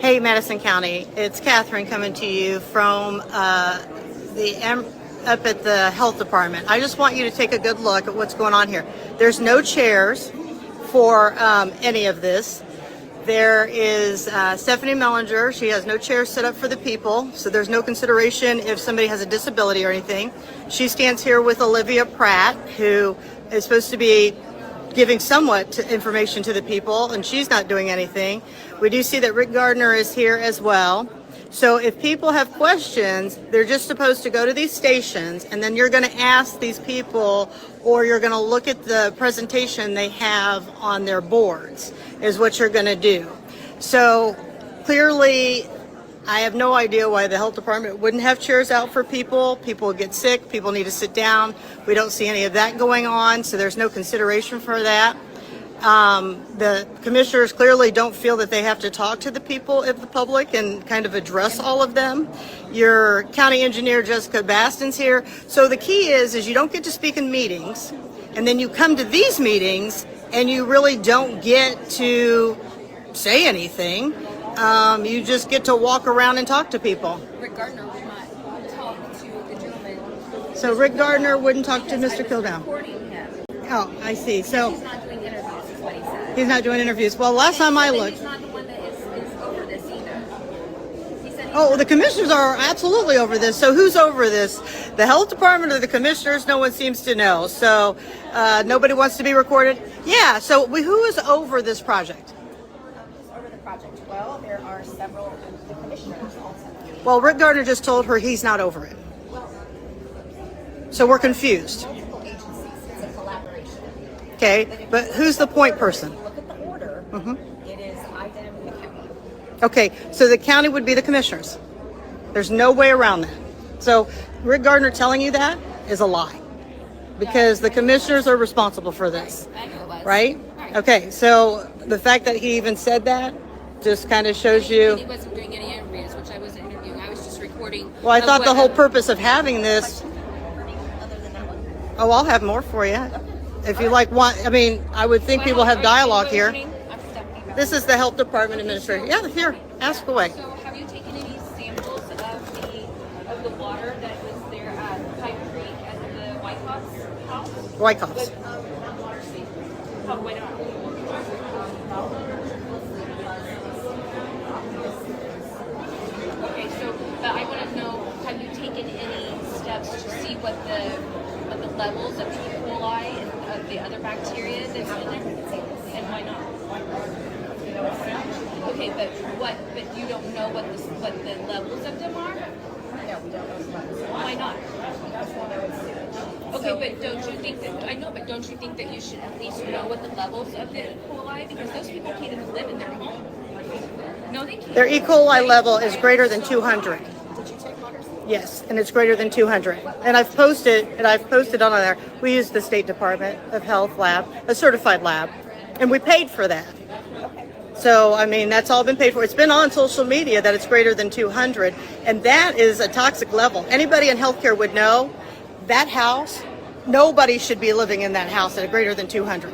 Hey, Madison County, it's Catherine coming to you from up at the health department. I just want you to take a good look at what's going on here. There's no chairs for any of this. There is Stephanie Mellinger. She has no chairs set up for the people, so there's no consideration if somebody has a disability or anything. She stands here with Olivia Pratt, who is supposed to be giving somewhat information to the people, and she's not doing anything. We do see that Rick Gardner is here as well. So if people have questions, they're just supposed to go to these stations, and then you're going to ask these people, or you're going to look at the presentation they have on their boards, is what you're going to do. So clearly, I have no idea why the health department wouldn't have chairs out for people. People get sick, people need to sit down. We don't see any of that going on, so there's no consideration for that. The commissioners clearly don't feel that they have to talk to the people of the public and kind of address all of them. Your county engineer, Jessica Bastin's here. So the key is you don't get to speak in meetings, and then you come to these meetings and you really don't get to say anything. You just get to walk around and talk to people. Rick Gardner would not talk to the gentleman. So Rick Gardner wouldn't talk to Mr. Kildown. Recording him. Oh, I see. So He's not doing interviews, is what he said. he's not doing interviews. Well, last time I looked. He's not the one that is over this either. He said Oh, the commissioners are absolutely over this. So who's over this? The health department or the commissioners? No one seems to know. So nobody wants to be recorded. Yeah. So who is over this project? over the project. Well, there are several of the commissioners also. Well, Rick Gardner just told her he's not over it. So we're confused. Multiple agencies. It's a collaboration. Okay, but who's the point person? Look at the order. It is IDEM and the county. Okay, so the county would be the commissioners. There's no way around that. So Rick Gardner telling you that is a lie, because the commissioners are responsible for this, I know it was. right? Okay, so the fact that he even said that just kind of shows you. He wasn't doing any interviews, which I wasn't interviewing. I was just recording. Well, I thought the whole purpose of having this. Other than that one. Oh, I'll have more for you. If you like want, I mean, I would think people have dialogue here. I'm Stephanie. This is the health department administrator. Yeah, here, ask away. So have you taken any samples of the water that was there at Pipe Creek at the White House house? White House. How why not? Okay, so but I want to know, have you taken any steps to see what the levels of E. coli and of the other bacteria that's in there? And why not? Okay, but you don't know what the levels of them are? No, we don't know as much. Why not? Because we know it's sewage. Okay, but don't you think that don't you think that you should at least know what the levels of the E. coli, because those people can't even live in their home. No, they can't. Their E. coli level is greater than 200. Did you take water? Yes, and it's greater than 200. And I've posted on there. We use the State Department of Health lab, a certified lab, and we paid for that. So, I mean, that's all been paid for. It's been on social media that it's greater than 200, and that is a toxic level. Anybody in healthcare would know that house, nobody should be living in that house at a greater than 200.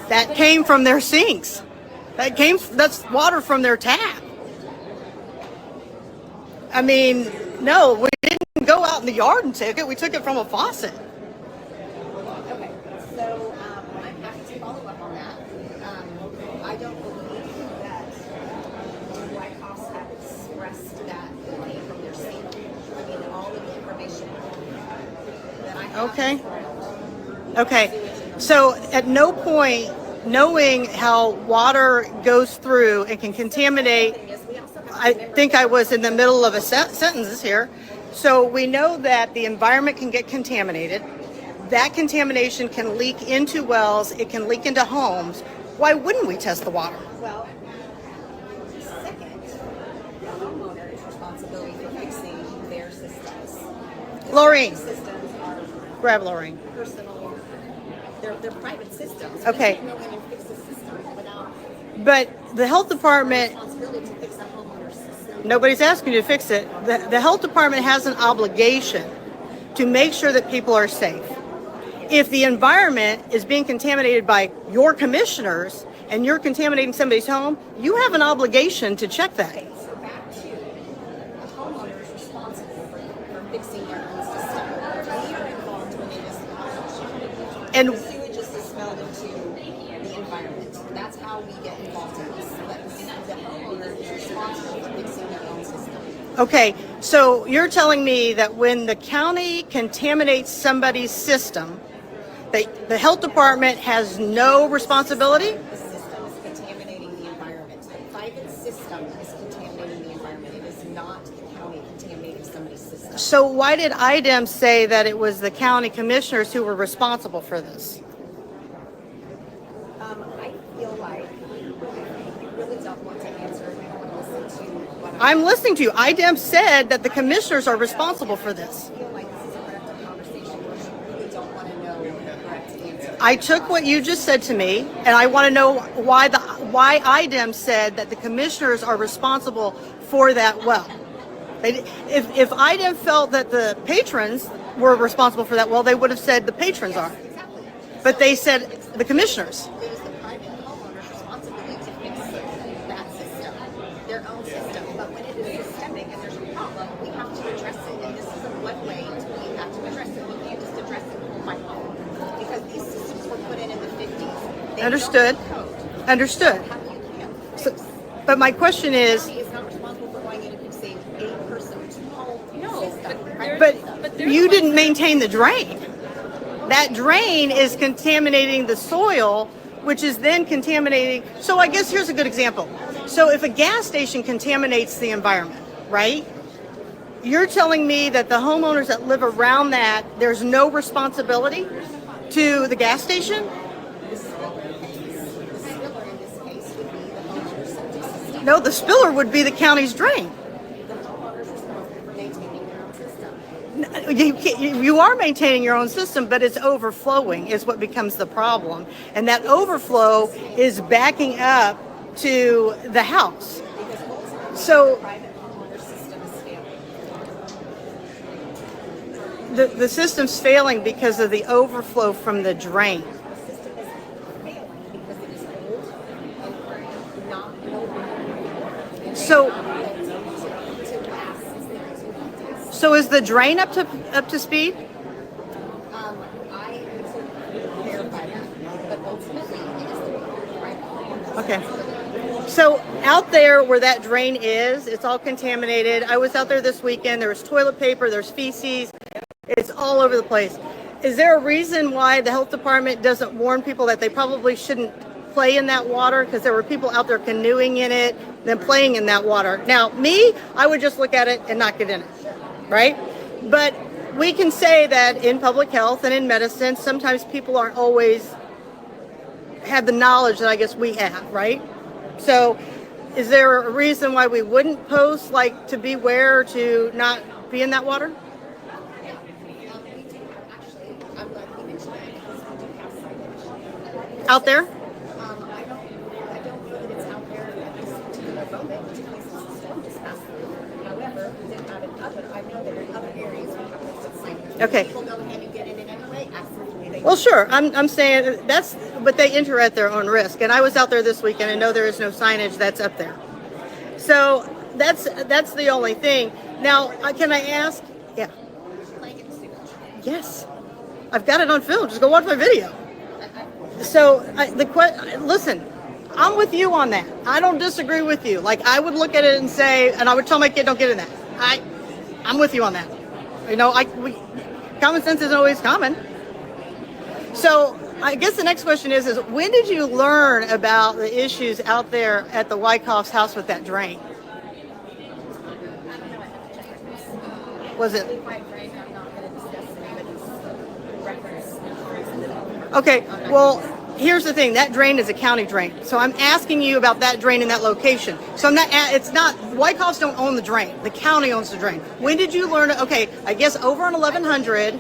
That came from their sinks. That's water from their tap. I mean, no, we didn't go out in the yard and take it. We took it from a faucet. Okay, so I'm happy to follow up on that. I don't believe that the White House had expressed that it came from their sink. I mean, all of the information that I have. Okay. So at no point, knowing how water goes through and can contaminate, I think I was in the middle of a sentence here. So we know that the environment can get contaminated. That contamination can leak into wells. It can leak into homes. Why wouldn't we test the water? Well, second, the homeowner is responsibility for fixing their systems. Laureen, Systems are grab Laureen. personal, they're private systems. Okay. We can't go in and fix the system without But the health department, responsibility to fix the homeowner's system. nobody's asking you to fix it. The health department has an obligation to make sure that people are safe. If the environment is being contaminated by your commissioners and you're contaminating somebody's home, you have an obligation to check that. So back to the homeowner is responsible for fixing their own system. We are involved when it is And the sewage is dispelled into the environment. That's how we get involved in this. But the homeowner is responsible for fixing their own system. okay, so you're telling me that when the county contaminates somebody's system, the health department has no responsibility? The system is contaminating the environment. The private system is contaminating the environment. It is not the county contaminating somebody's system. So why did IDEM say that it was the county commissioners who were responsible for this? I feel like you really don't want to answer. You don't want to listen to what I'm listening to you. IDEM said that the commissioners are responsible for this. I feel like this is a productive conversation where you really don't want to know the correct answer. I took what you just said to me, and I want to know why IDEM said that the commissioners are responsible for that well. If IDEM felt that the patrons were responsible for that well, they would have said the patrons are. Exactly. But they said the commissioners. It is the private homeowner's responsibility to fix that system, their own system. But when it is systemic and there's a problem, we have to address it. And this is one way we have to address it. We can't just address it home by home. Because these systems were put in the 50s. They Understood. don't have code. Understood. How you can't So, fix. but my question The is, county is not responsible for going in and fixing a person's home system. but you didn't maintain the drain. That drain is contaminating the soil, which is then contaminating. So I guess here's a good example. So if a gas station contaminates the environment, right? You're telling me that the homeowners that live around that, there's no responsibility to the gas station? The spiller in this case would be the homeowner's septic system. No, the spiller would be the county's drain. The homeowner's responsible for maintaining their own system. You are maintaining your own system, but it's overflowing is what becomes the problem. And that overflow is backing up to the house. Because ultimately, So the private homeowner system is failing. the system's failing because of the overflow from the drain. The system is failing because it is old and not built So to last since the 1950s. so is the drain up to speed? I need to verify that, but ultimately it is the private homeowner. Okay. So out there where that drain is, it's all contaminated. I was out there this weekend. There was toilet paper, there's feces. It's all over the place. Is there a reason why the health department doesn't warn people that they probably shouldn't play in that water? Because there were people out there canoeing in it, then playing in that water. Now, me, I would just look at it and not get in it, right? But we can say that in public health and in medicine, sometimes people aren't always have the knowledge that I guess we have, right? So is there a reason why we wouldn't post, like, to beware to not be in that water? We do actually. I'm glad you mentioned that because we do have signage. Out there? I don't know that it's out there at this particular moment because the storm just passed through. However, we did have it other. I know that in other areas we have posted signage. Okay. People go ahead and get in it anyway. Absolutely. They Well, sure. I'm saying that's, but they enter at their own risk. And I was out there this weekend and know there is no signage that's up there. So that's the only thing. Now, can I ask? Yeah. playing in the sewage. Yes. I've got it on film. Just go watch my video. So listen, I'm with you on that. I don't disagree with you. Like, I would look at it and say, and I would tell my kid, don't get in that. I'm with you on that. You know, common sense isn't always common. So I guess the next question is when did you learn about the issues out there at the Wyckoff's house with that drain? Was it? Quite frank, I'm not going to discuss anybody's reference. Okay, well, here's the thing. That drain is a county drain. So I'm asking you about that drain in that location. So it's not, Wyckoffs don't own the drain. The county owns the drain. When did you learn it? Okay, I guess over on 1100.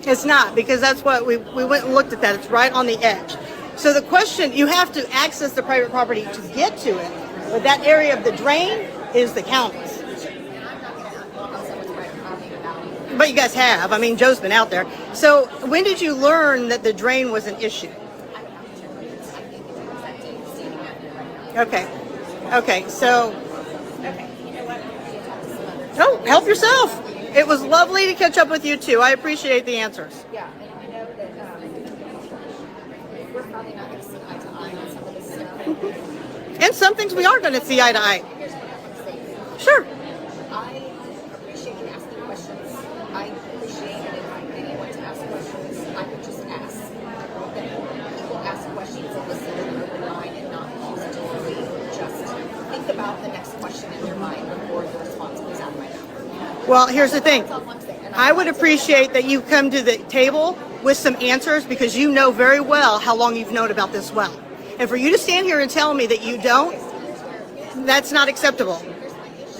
It's not, because that's what we went and looked at that. It's right on the edge. So the question, you have to access the private property to get to it. But that area of the drain is the county's. But you guys have. I mean, Joe's been out there. So when did you learn that the drain was an issue? Okay. Okay. So, Okay, you know what? We'll talk to some others. oh, help yourself. It was lovely to catch up with you too. I appreciate the answers. Yeah, and I know that we're probably not going to see eye to eye on some of this stuff. And some things we are going to see eye to eye. Here's what I want to say. Sure. I appreciate you asking questions. I appreciate it if anyone to ask questions. I would just ask that people ask questions and listen with an open mind and not positively just think about the next question in their mind before the response comes out of my mouth. Well, here's the thing. That's all I'm saying. And I would appreciate that you come to the table with some answers because you know very well how long you've known about this well. And for you to stand here and tell me that you don't, that's not acceptable.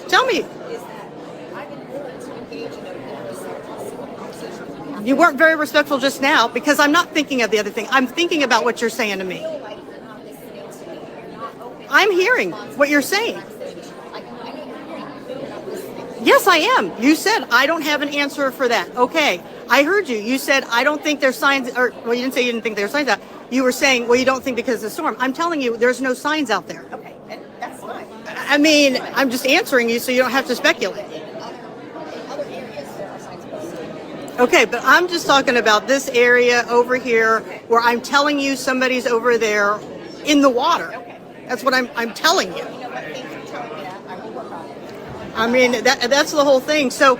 Tell me. is that I've been willing to engage in a respectful conversation. You weren't very respectful just now because I'm not thinking of the other thing. I'm thinking about what you're saying to me. I feel like you're not listening to me. You're not open. I'm hearing what you're saying. I know you're hearing me. You're not listening. Yes, I am. You said I don't have an answer for that. Okay. I heard you. You said I don't think there's signs, or well, you didn't say you didn't think there's signs out. You were saying, well, you don't think because of the storm. I'm telling you, there's no signs out there. Okay, and that's fine. I mean, I'm just answering you so you don't have to speculate. In other areas, there are signs posted. Okay, but I'm just talking about this area over here where I'm telling you somebody's over there in the water. That's what I'm telling you. You know what? Thank you for telling me that. I will work on it. I mean, that's the whole thing. So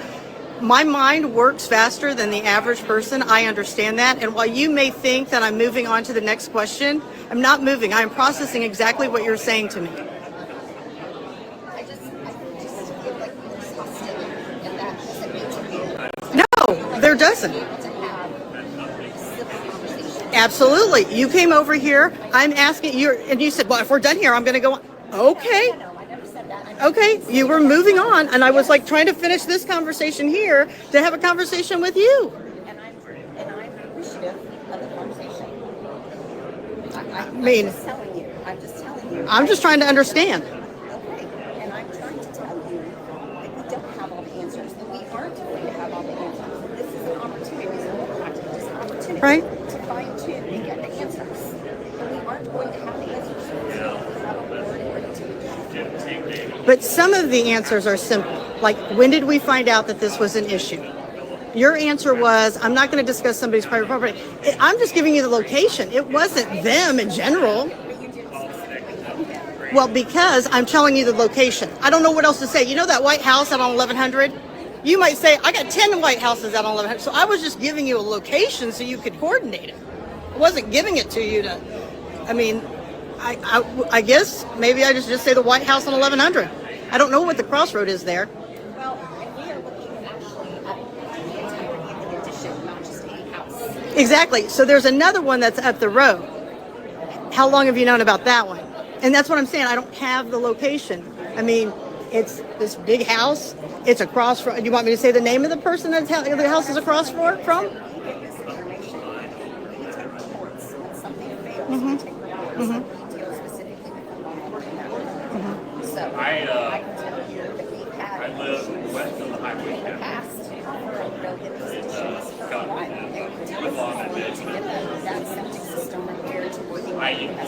my mind works faster than the average person. I understand that. And while you may think that I'm moving on to the next question, I'm not moving. I'm processing exactly what you're saying to me. I just feel like there's hostility, and that doesn't need to be No, there doesn't. to have a civil conversation. Absolutely. You came over here. I'm asking you, and you said, well, if we're done here, I'm going to go on. Okay. No, I never said that. Okay. You were moving on. And I was like trying to finish this conversation here to have a conversation with you. And I'm appreciative of the conversation. I'm mean- just telling you. I'm just telling you. I'm just trying to understand. Okay, and I'm trying to tell you that we don't have all the answers, and we aren't going to have all the answers. This is an opportunity, so we're not this is an opportunity Right. to fine tune and get the answers. And we aren't going to have the answers. We have a board ready to But some of the answers are simple. Like, when did we find out that this was an issue? Your answer was, I'm not going to discuss somebody's private property. I'm just giving you the location. It wasn't them in general. Well, because I'm telling you the location. I don't know what else to say. You know that white house out on 1100? You might say, I got 10 white houses out on 1100. So I was just giving you a location so you could coordinate it. I wasn't giving it to you to, I mean, I guess maybe I just say the White House on 1100. I don't know what the crossroad is there. Well, and we are looking actually at the entirety of the addition, not just a house. Exactly. So there's another one that's up the road. How long have you known about that one? And that's what I'm saying. I don't have the location. I mean, it's this big house. It's across from. Do you want me to say the name of the person that the house is across from? This information, we take reports when something fails. We take reports. We deal specifically with the law enforcement network. So I can tell you that we've had I live west of the highway. in the past that these additions for a while. They take to get that septic system repaired to working.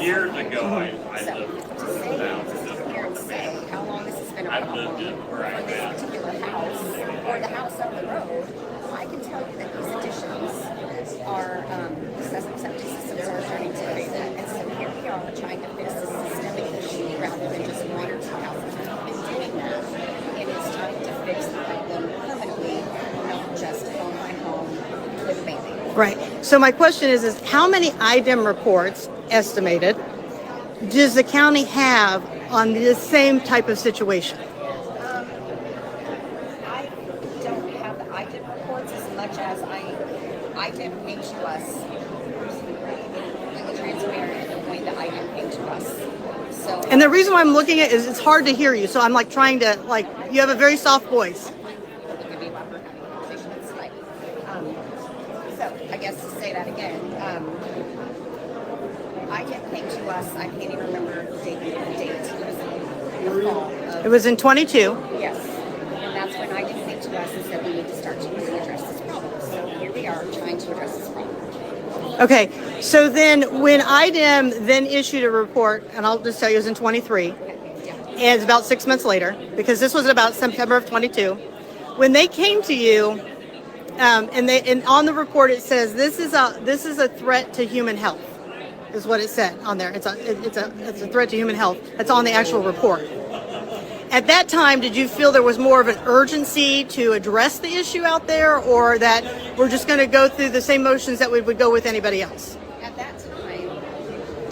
Years ago, I So lived to say, down to sit here and say how long this has been a I've problem lived in where for I'm this at. particular house or the house up the road, I can tell you that these additions are, septic systems are starting to fix that. And so here we are trying to fix a systemic issue rather than just one or two houses. We've been doing that. And it's trying to fix them permanently, not just home by home with baby. Right. So my question is how many IDEM reports estimated does the county have on this same type of situation? I don't have the IDEM reports as much as IDEM came to us. Really transparent in the way that IDEM came to us. So And the reason why I'm looking at it is it's hard to hear you. So I'm like trying to, like, you have a very soft voice. maybe while we're having a conversation, it's like, so I guess to say that again, IDEM came to us. I can't even remember the date. It was in the fall of It was in 22. Yes, and that's when I did came to us and said we need to start to really address this problem. So here we are trying to address this problem. Okay, so then when IDEM then issued a report, and I'll just tell you it was in 23, and it's about 6 months later, because this was about September of 22, when they came to you, and on the report it says this is a threat to human health, is what it said on there. It's a threat to human health. That's on the actual report. At that time, did you feel there was more of an urgency to address the issue out there, or that we're just going to go through the same motions that we would go with anybody else? At that time,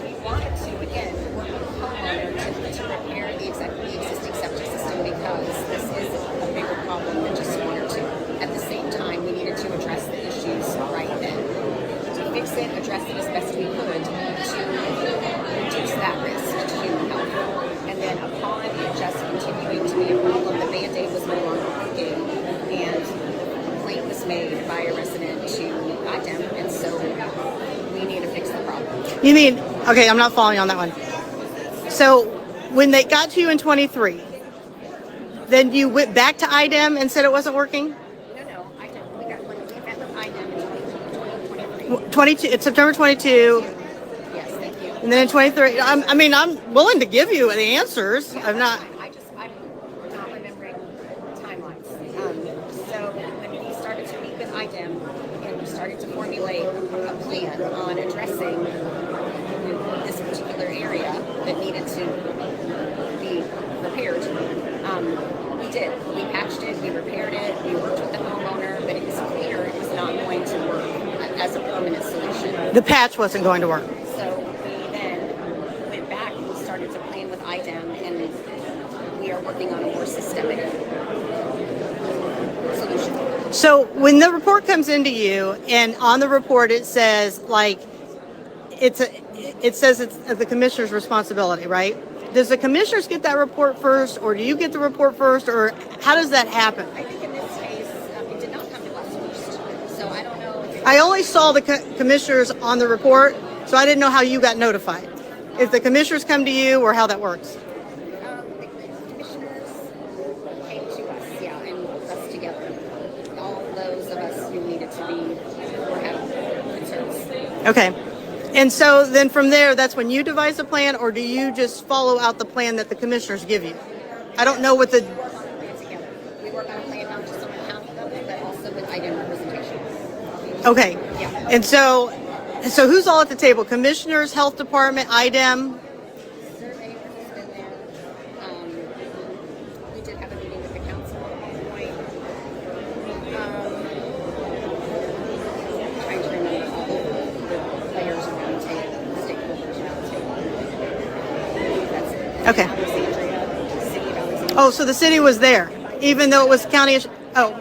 we wanted to, again, work with the homeowner to repair the existing septic system because this is a bigger problem than just one or two. At the same time, we needed to address the issues right then. To fix it, address it as best we could to reduce that risk to human health. And then upon it just continuing to be a problem, the Band-Aid was no longer working, and a complaint was made by a resident to IDEM, and so we need to fix the problem. You mean, okay, I'm not following on that one. So when they got to you in 23, then you went back to IDEM and said it wasn't working? No, IDEM. We met with IDEM in 2023. 22, it's September 22. Yes, thank you. And then in 23, I'm willing to give you the answers. I'm not. I'm not remembering timelines. So when we started to meet with IDEM and we started to formulate a plan on addressing this particular area that needed to be repaired, we did. We patched it, we repaired it, we worked with the homeowner, but it was clear it was not going to work as a permanent solution. The patch wasn't going to work. So we then went back and started to plan with IDEM, and we are working on a more systemic solution. So when the report comes into you, and on the report it says it's the commissioner's responsibility, right? Does the commissioners get that report first, or do you get the report first, or how does that happen? I think in this case, it did not come to us first. So I don't know. I only saw the commissioners on the report, so I didn't know how you got notified. If the commissioners come to you, or how that works. The commissioners came to us, yeah, and us together. All those of us who needed to be or had concerns. Okay. And so then from there, that's when you devise a plan, or do you just follow out the plan that the commissioners give you? I don't know what the... We work on a plan together. We work on a plan not just on the county level, but also with IDEM representation. Okay. Yeah. And so who's all at the table? Commissioners, health department, IDEM? Surveyor has been there. We did have a meeting with the council at one point. Trying to remember all the players around the table, the stakeholders around the table. That's it. Okay. Alexandria, city of Alexandria. Oh, so the city was there, even though it was county... Oh,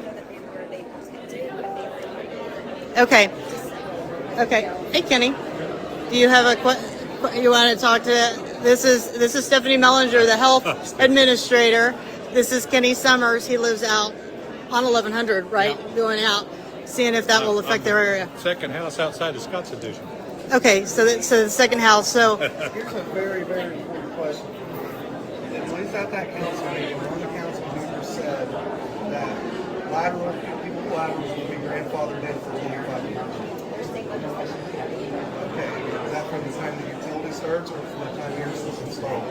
okay. Okay. Hey, Kenny. Do you have you want to talk to... This is Stephanie Mellinger, the health administrator. This is Kenny Summers. He lives out on 1100, right? Yeah. Going out, seeing if that will affect their area. Second house outside of Scott's Edition. Okay, so the second house. So here's a very, very important question. When we was at that council meeting, one of the council members said that people with laterals will be grandfathered in for 25 years. Okay, is that from the time the utility starts or from the time yours is installed?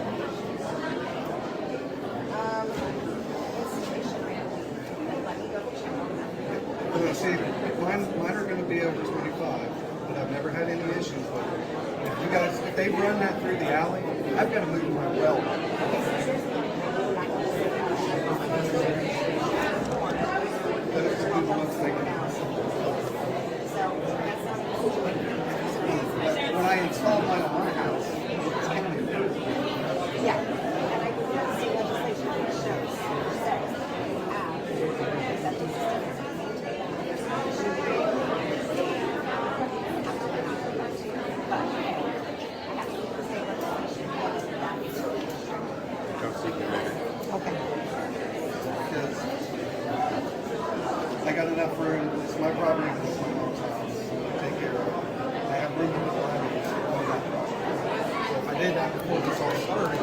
See, mine are going to be over 25, but I've never had any issues with them. If they run that through the alley, I've got to move my well. But it's a good month thing. When I installed mine on my house, it's county. Yeah. And I can see legislation that shows I got enough room. It's my property. It's my mom's house. Take care of it. I have room in the line. So if I did that before this all started,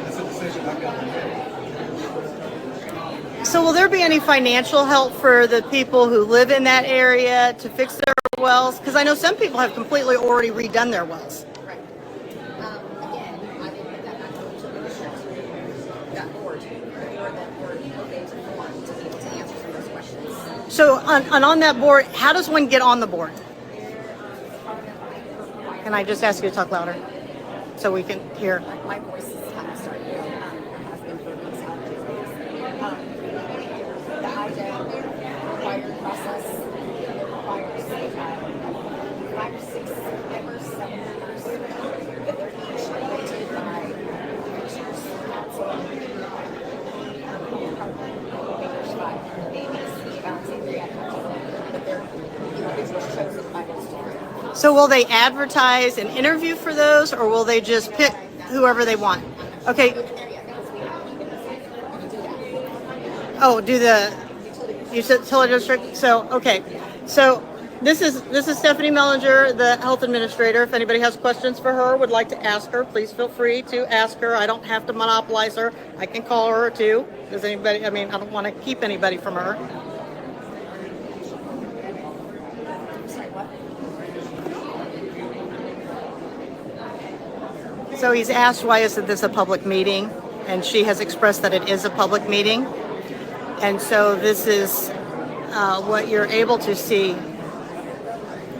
that's a decision I've got to make. will there be any financial help for the people who live in that area to fix their wells? Because I know some people have completely already redone their wells. Right. Again, I will put that back to the district, that board, or that board, okay, to form to be able to answer some of those questions. So on that board, how does one get on the board? Can I just ask you to talk louder so we can hear? My voice is kind of starting to go, has been for weeks now. The IDEM required process requires 5 or 6 members, 7 members, but they're each appointed by commissioners, council, there's 5, ABC, Alexandria, but they're individuals chosen by those two. So will they advertise and interview for those, or will they just pick whoever they want? Okay. Oh, do the utility district? So, okay. So this is Stephanie Mellinger, the health administrator. If anybody has questions for her, would like to ask her, please feel free to ask her. I don't have to monopolize her. I can call her too. Does anybody, I mean, I don't want to keep anybody from her. So he's asked, why isn't this a public meeting? And she has expressed that it is a public meeting. And so this is what you're able to see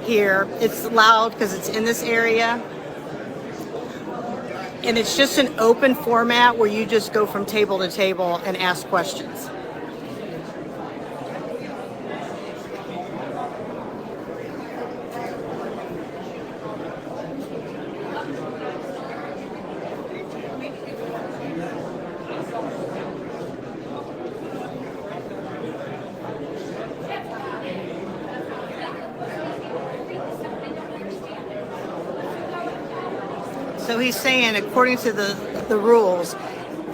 here. It's loud because it's in this area. And it's just an open format where you just go from table to table and ask questions. So he's saying, according to the rules,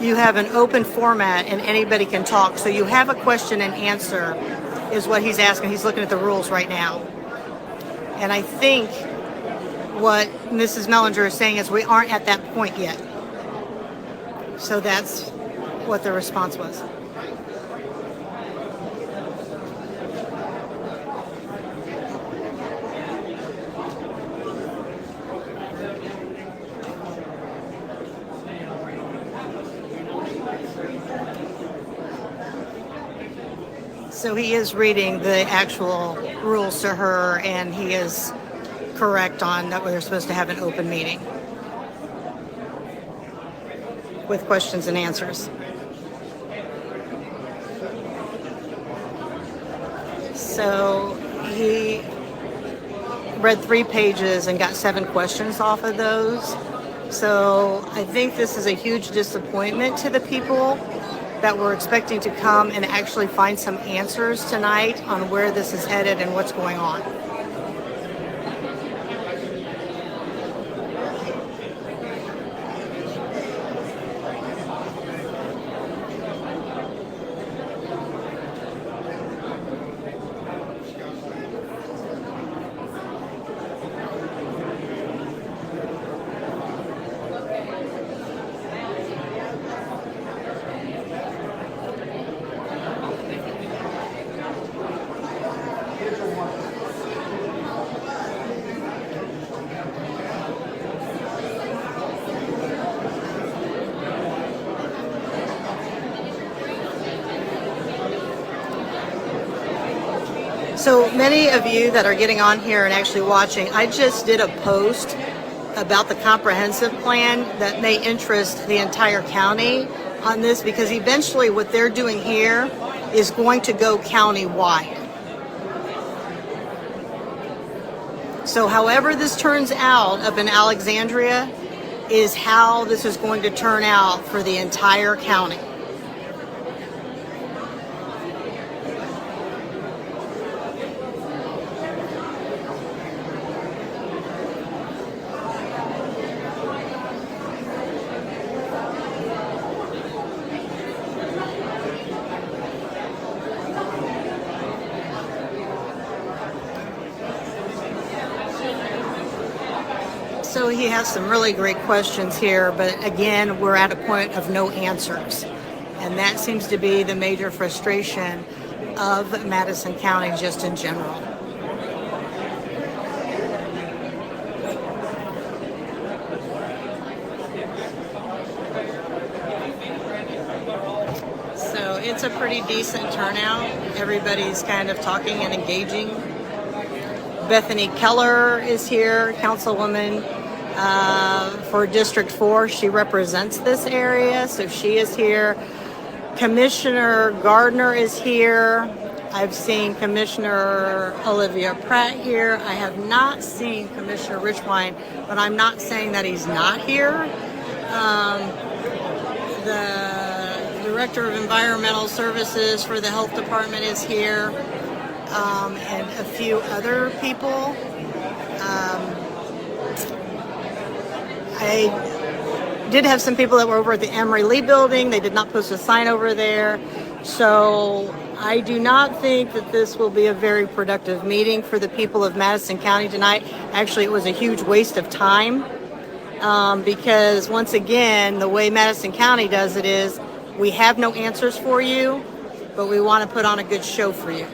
you have an open format and anybody can talk. So you have a question and answer is what he's asking. He's looking at the rules right now. And I think what Mrs. Mellinger is saying is we aren't at that point yet. So that's what the response was. So he is reading the actual rules to her, and he is correct on that we're supposed to have an open meeting with questions and answers. So he read 3 pages and got 7 questions off of those. So I think this is a huge disappointment to the people that we're expecting to come and actually find some answers tonight on where this is headed and what's going on. So many of you that are getting on here and actually watching, I just did a post about the comprehensive plan that may interest the entire county on this, because eventually what they're doing here is going to go county-wide. So however this turns out up in Alexandria is how this is going to turn out for the entire county. So he has some really great questions here, but again, we're at a point of no answers. And that seems to be the major frustration of Madison County just in general. a pretty decent turnout. Everybody's kind of talking and engaging. Bethany Keller is here, councilwoman for District 4. She represents this area, so she is here. Commissioner Gardner is here. I've seen Commissioner Olivia Pratt here. I have not seen Commissioner Richwine, but I'm not saying that he's not here. The Director of Environmental Services for the Health Department is here, and a few other people. I did have some people that were over at the Emery Lee building. They did not post a sign over there. So I do not think that this will be a very productive meeting for the people of Madison County tonight. Actually, it was a huge waste of time because once again, the way Madison County does it is we have no answers for you, but we want to put on a good show for you.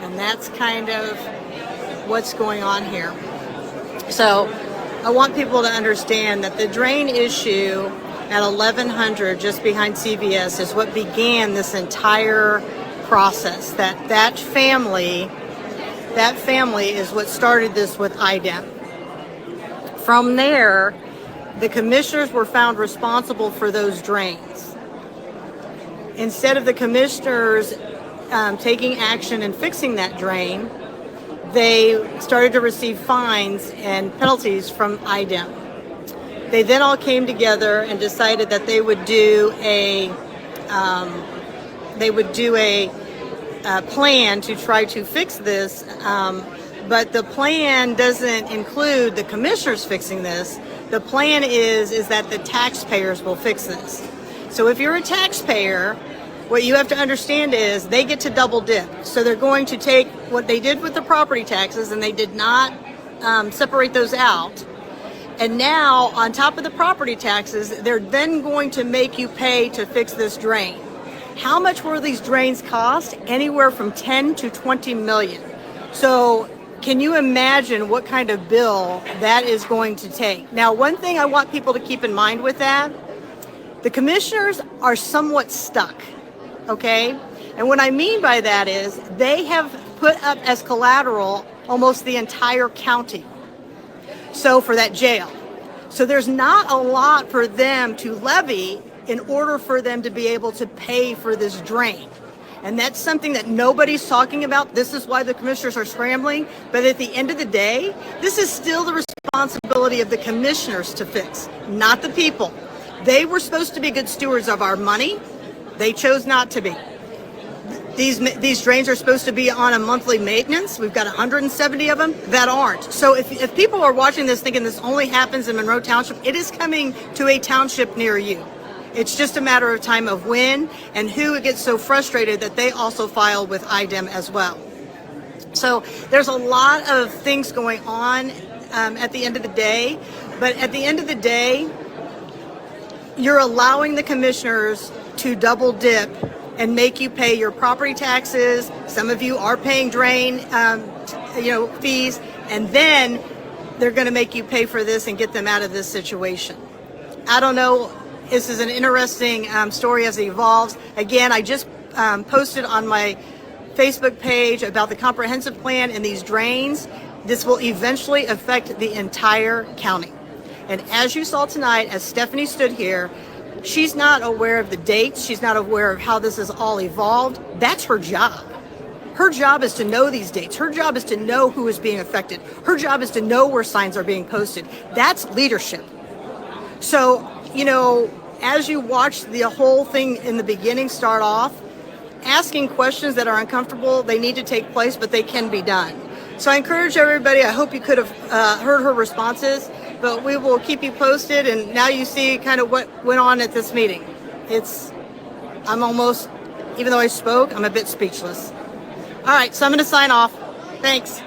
And that's kind of what's going on here. So I want people to understand that the drain issue at 1100 just behind CVS is what began this entire process. That family is what started this with IDEM. From there, the commissioners were found responsible for those drains. Instead of the commissioners taking action and fixing that drain, they started to receive fines and penalties from IDEM. They then all came together and decided that they would do a plan to try to fix this, but the plan doesn't include the commissioners fixing this. The plan is that the taxpayers will fix this. So if you're a taxpayer, what you have to understand is they get to double dip. So they're going to take what they did with the property taxes, and they did not separate those out. And now, on top of the property taxes, they're then going to make you pay to fix this drain. How much will these drains cost? Anywhere from 10 to 20 million. So can you imagine what kind of bill that is going to take? Now, one thing I want people to keep in mind with that, the commissioners are somewhat stuck. Okay? And what I mean by that is they have put up as collateral almost the entire county. So for that jail. So there's not a lot for them to levy in order for them to be able to pay for this drain. And that's something that nobody's talking about. This is why the commissioners are scrambling. But at the end of the day, this is still the responsibility of the commissioners to fix, not the people. They were supposed to be good stewards of our money. They chose not to be. These drains are supposed to be on a monthly maintenance. We've got 170 of them that aren't. So if people are watching this thinking this only happens in Monroe Township, it is coming to a township near you. It's just a matter of time of when and who gets so frustrated that they also file with IDEM as well. So there's a lot of things going on at the end of the day. But at the end of the day, you're allowing the commissioners to double dip and make you pay your property taxes. Some of you are paying drain fees, and then they're going to make you pay for this and get them out of this situation. I don't know. This is an interesting story as it evolves. Again, I just posted on my Facebook page about the comprehensive plan and these drains. This will eventually affect the entire county. And as you saw tonight, as Stephanie stood here, she's not aware of the dates. She's not aware of how this has all evolved. That's her job. Her job is to know these dates. Her job is to know who is being affected. Her job is to know where signs are being posted. That's leadership. So, as you watch the whole thing in the beginning start off, asking questions that are uncomfortable, they need to take place, but they can be done. So I encourage everybody, I hope you could have heard her responses, but we will keep you posted. And now you see kind of what went on at this meeting. I'm almost, even though I spoke, I'm a bit speechless. All right, so I'm going to sign off. Thanks.